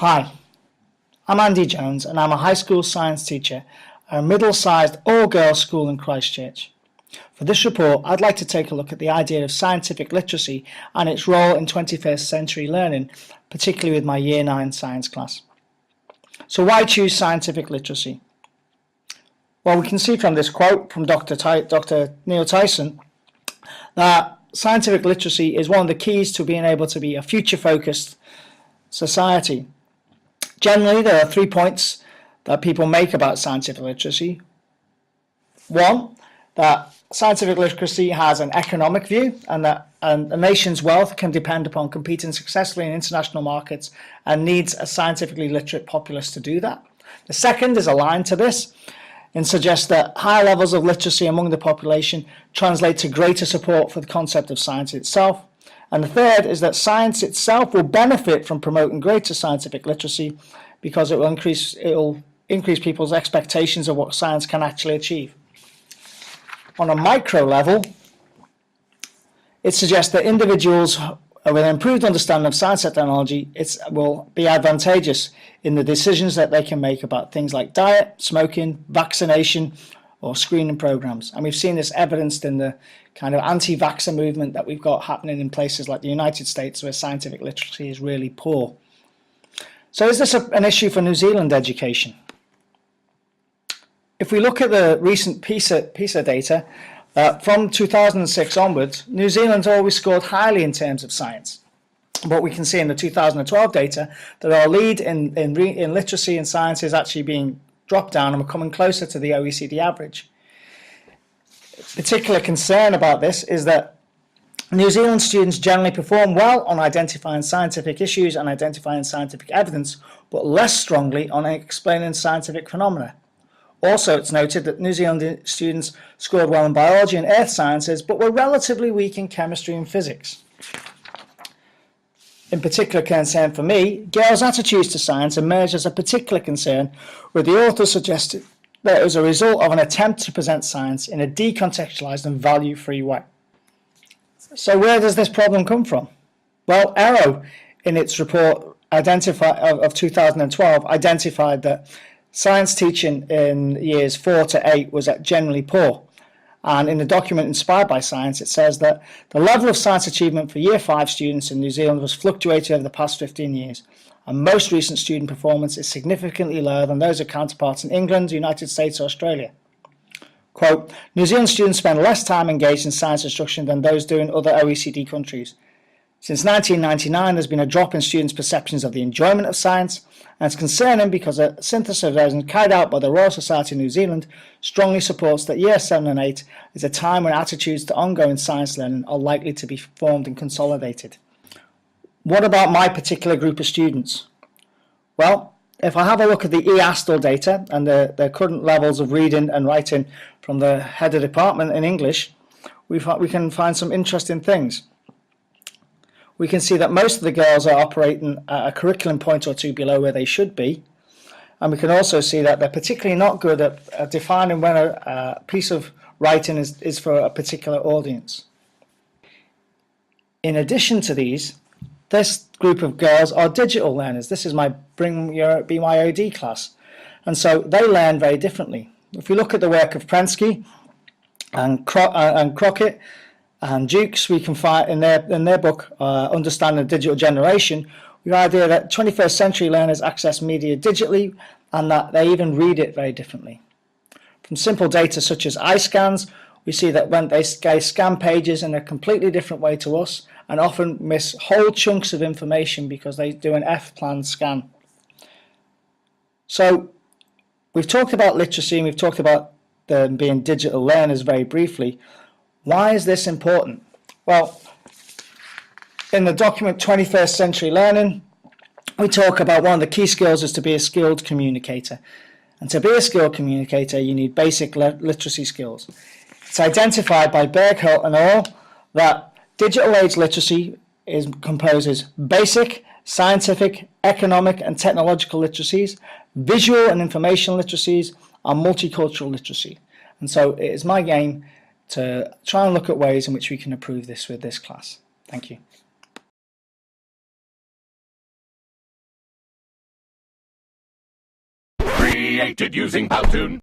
Hi, I'm Andy Jones and I'm a high school science teacher at a middle-sized all-girls school in Christchurch. For this report, I'd like to take a look at the idea of scientific literacy and its role in 21st century learning, particularly with my Year 9 science class. So why choose scientific literacy? Well, we can see from this quote from Dr. Neil Tyson that scientific literacy is one of the keys to being able to be a future-focused society. Generally, there are 3 points that people make about scientific literacy. One, that scientific literacy has an economic view and that a nation's wealth can depend upon competing successfully in international markets and needs a scientifically literate populace to do that. The second is aligned to this and suggests that higher levels of literacy among the population translate to greater support for the concept of science itself. And the third is that science itself will benefit from promoting greater scientific literacy because it will increase people's expectations of what science can actually achieve. On a micro level, it suggests that individuals with an improved understanding of science and technology will be advantageous in the decisions that they can make about things like diet, smoking, vaccination, or screening programs. And we've seen this evidenced in the kind of anti-vaxxer movement that we've got happening in places like the United States where scientific literacy is really poor. So is this an issue for New Zealand education? If we look at the recent PISA data, from 2006 onwards, New Zealand always scored highly in terms of science. But we can see in the 2012 data that our lead in literacy and science is actually being dropped down and we're coming closer to the OECD average. Particular concern about this is that New Zealand students generally perform well on identifying scientific issues and identifying scientific evidence, but less strongly on explaining scientific phenomena. Also, it's noted that New Zealand students scored well in biology and earth sciences, but were relatively weak in chemistry and physics. In particular concern for me, girls' attitudes to science emerged as a particular concern, where the author suggested that it was a result of an attempt to present science in a decontextualized and value-free way. So where does this problem come from? Well, Arrow, in its report of 2012, identified that science teaching in years 4 to 8 was generally poor. And in the document Inspired by Science, it says that the level of science achievement for Year 5 students in New Zealand was fluctuating over the past 15 years. And most recent student performance is significantly lower than those of counterparts in England, the United States, or Australia. Quote, New Zealand students spend less time engaged in science instruction than those do in other OECD countries. Since 1999, there's been a drop in students' perceptions of the enjoyment of science, and it's concerning because a synthesis carried out by the Royal Society of New Zealand strongly supports that Year 7 and 8 is a time when attitudes to ongoing science learning are likely to be formed and consolidated. What about my particular group of students? Well, if I have a look at the e-ASTL data and the current levels of reading and writing from the head of department in English, we can find some interesting things. We can see that most of the girls are operating at a curriculum point or two below where they should be. And we can also see that they're particularly not good at defining when a piece of writing is for a particular audience. In addition to these, this group of girls are digital learners. This is my Bring Your BYOD class. And so they learn very differently. If we look at the work of Prensky and Crockett and Jukes, we can find in their book, Understanding Digital Generation, the idea that 21st century learners access media digitally and that they even read it very differently. From simple data such as eye scans, we see that when they scan pages in a completely different way to us and often miss whole chunks of information because they do an F-plan scan. So we've talked about literacy and we've talked about them being digital learners very briefly. Why is this important? Well, in the document 21st Century Learning, we talk about one of the key skills is to be a skilled communicator. And to be a skilled communicator, you need basic literacy skills. It's identified by Bergholt and al. That digital age literacy composes basic, scientific, economic and technological literacies, visual and information literacies, and multicultural literacy. And so it is my aim to try and look at ways in which we can improve this with this class. Thank you. created using Powtoon.